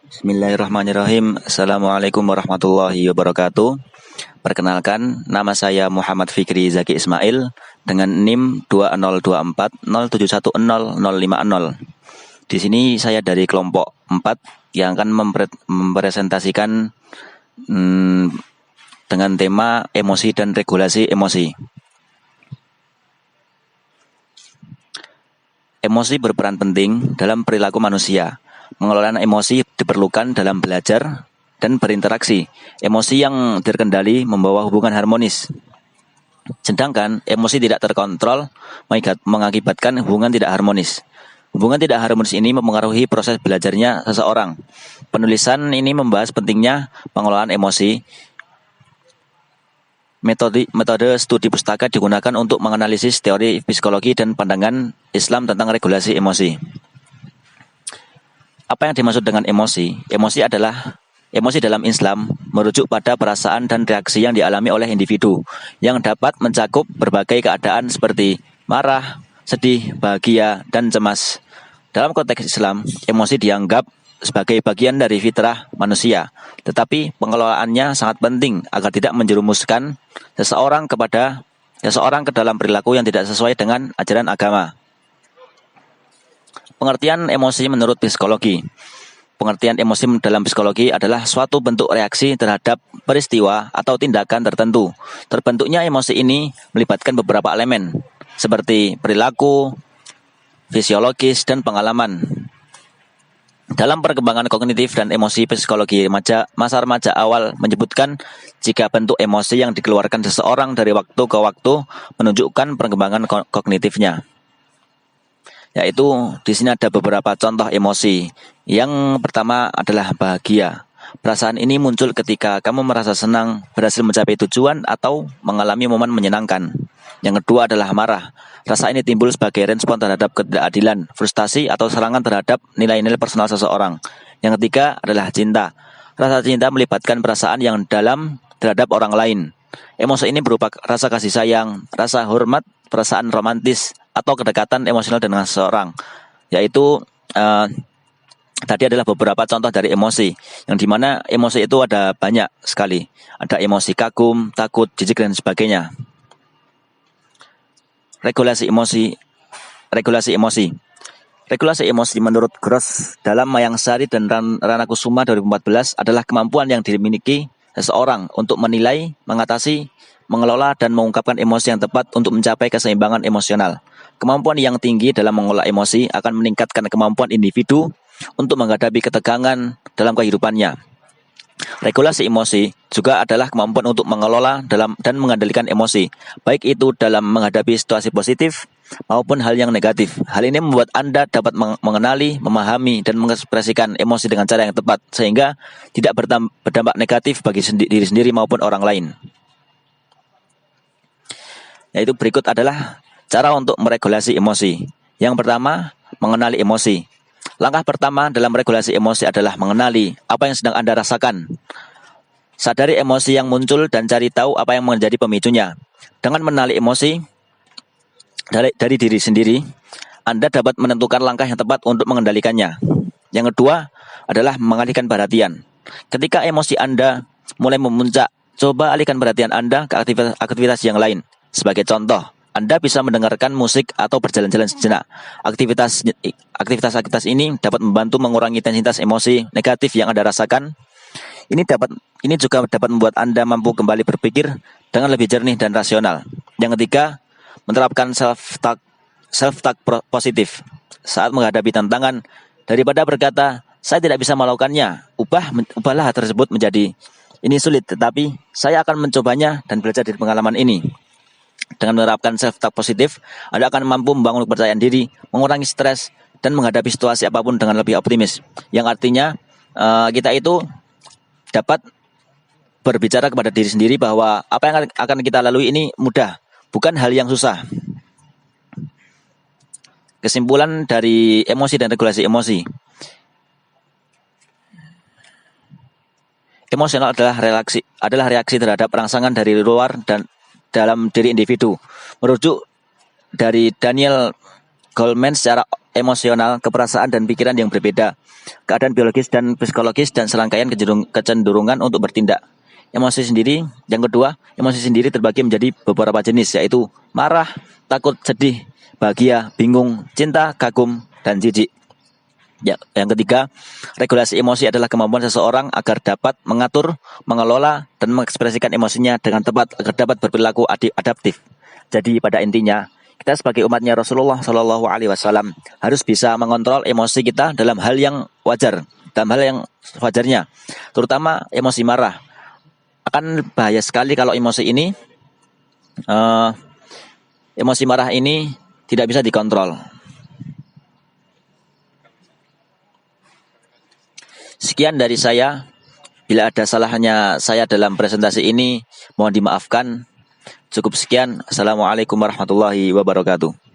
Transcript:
Bismillahirrahmanirrahim. Assalamualaikum warahmatullahi wabarakatuh. Perkenalkan, nama saya Muhammad Fikri Zaki Ismail dengan NIM 202407100050. Di sini saya dari kelompok 4 yang akan mempresentasikan dengan tema emosi dan regulasi emosi. Emosi berperan penting dalam perilaku manusia. Mengelola emosi diperlukan dalam belajar dan berinteraksi. Emosi yang terkendali membawa hubungan harmonis. Sedangkan emosi tidak terkontrol mengakibatkan hubungan tidak harmonis. Hubungan tidak harmonis ini mempengaruhi proses belajarnya seseorang. Penulisan ini membahas pentingnya pengelolaan emosi. Metode studi pustaka digunakan untuk menganalisis teori psikologi dan pandangan Islam tentang regulasi emosi. Apa yang dimaksud dengan emosi? Emosi dalam Islam merujuk pada perasaan dan reaksi yang dialami oleh individu yang dapat mencakup berbagai keadaan seperti marah, sedih, bahagia, dan cemas. Dalam konteks Islam, emosi dianggap sebagai bagian dari fitrah manusia, tetapi pengelolaannya sangat penting agar tidak menjerumuskan seseorang ke dalam perilaku yang tidak sesuai dengan ajaran agama. Pengertian emosi menurut psikologi. Pengertian emosi dalam psikologi adalah suatu bentuk reaksi terhadap peristiwa atau tindakan tertentu. Terbentuknya emosi ini melibatkan beberapa elemen, seperti perilaku, fisiologis, dan pengalaman. Dalam perkembangan kognitif dan emosi psikologi masa remaja awal menyebutkan jika bentuk emosi yang dikeluarkan seseorang dari waktu ke waktu menunjukkan perkembangan kognitifnya. Yaitu di sini ada beberapa contoh emosi. Yang pertama adalah bahagia. Perasaan ini muncul ketika kamu merasa senang, berhasil mencapai tujuan, atau mengalami momen menyenangkan. Yang kedua adalah marah. Rasa ini timbul sebagai respon terhadap ketidakadilan, frustasi, atau serangan terhadap nilai-nilai personal seseorang. Yang ketiga adalah cinta. Rasa cinta melibatkan perasaan yang dalam terhadap orang lain. Emosi ini berupa rasa kasih sayang, rasa hormat, perasaan romantis, atau kedekatan emosional dengan seseorang. Yaitu tadi adalah beberapa contoh dari emosi, yang dimana emosi itu ada banyak sekali. Ada emosi kagum, takut, jijik, dan sebagainya. Regulasi emosi. Regulasi emosi menurut Gross dalam Mayangsari dan Rana Kusuma 2014 adalah kemampuan yang dimiliki seseorang untuk menilai, mengatasi, mengelola, dan mengungkapkan emosi yang tepat untuk mencapai keseimbangan emosional. Kemampuan yang tinggi dalam mengelola emosi akan meningkatkan kemampuan individu untuk menghadapi ketegangan dalam kehidupannya. Regulasi emosi juga adalah kemampuan untuk mengelola dan mengendalikan emosi, baik itu dalam menghadapi situasi positif maupun hal yang negatif. Hal ini membuat Anda dapat mengenali, memahami, dan mengekspresikan emosi dengan cara yang tepat, sehingga tidak berdampak negatif bagi diri sendiri maupun orang lain. Yaitu berikut adalah cara untuk meregulasi emosi. Yang pertama, mengenali emosi. Langkah pertama dalam regulasi emosi adalah mengenali apa yang sedang Anda rasakan. Sadari emosi yang muncul dan cari tahu apa yang menjadi pemicunya. Dengan mengenali emosi dari diri sendiri, Anda dapat menentukan langkah yang tepat untuk mengendalikannya. Yang kedua adalah mengalihkan perhatian. Ketika emosi Anda mulai memuncak, coba alihkan perhatian Anda ke aktivitas yang lain. Sebagai contoh, Anda bisa mendengarkan musik atau berjalan-jalan sejenak. Aktivitas ini dapat membantu mengurangi intensitas emosi negatif yang Anda rasakan. Ini juga dapat membuat Anda mampu kembali berpikir dengan lebih jernih dan rasional. Yang ketiga, menerapkan self-talk positif. Saat menghadapi tantangan, daripada berkata, saya tidak bisa melakukannya, ubahlah hal tersebut menjadi, ini sulit, tetapi saya akan mencobanya dan belajar dari pengalaman ini. Dengan menerapkan self-talk positif, Anda akan mampu membangun kepercayaan diri, mengurangi stres, dan menghadapi situasi apapun dengan lebih optimis. Yang artinya, kita itu dapat berbicara kepada diri sendiri bahwa apa yang akan kita lalui ini mudah, bukan hal yang susah. Kesimpulan dari emosi dan regulasi emosi. Emosional adalah reaksi terhadap rangsangan dari luar dan dalam diri individu. Merujuk dari Daniel Goleman, secara emosional, keperasaan dan pikiran yang berbeda, keadaan biologis dan psikologis, dan serangkaian kecenderungan untuk bertindak. Emosi sendiri, yang kedua, emosi sendiri terbagi menjadi beberapa jenis, yaitu marah, takut, sedih, bahagia, bingung, cinta, kagum, dan jijik. Ya, yang ketiga, regulasi emosi adalah kemampuan seseorang agar dapat mengatur, mengelola, dan mengekspresikan emosinya dengan tepat agar dapat berperilaku adaptif. Jadi pada intinya, kita sebagai umatnya Rasulullah Shallallahu Alaihi Wasallam harus bisa mengontrol emosi kita dalam hal yang wajar, dalam hal yang wajarnya, terutama emosi marah. Akan bahaya sekali kalau emosi marah ini tidak bisa dikontrol. Sekian dari saya. Bila ada salahnya saya dalam presentasi ini, mohon dimaafkan. Cukup sekian. Assalamualaikum warahmatullahi wabarakatuh.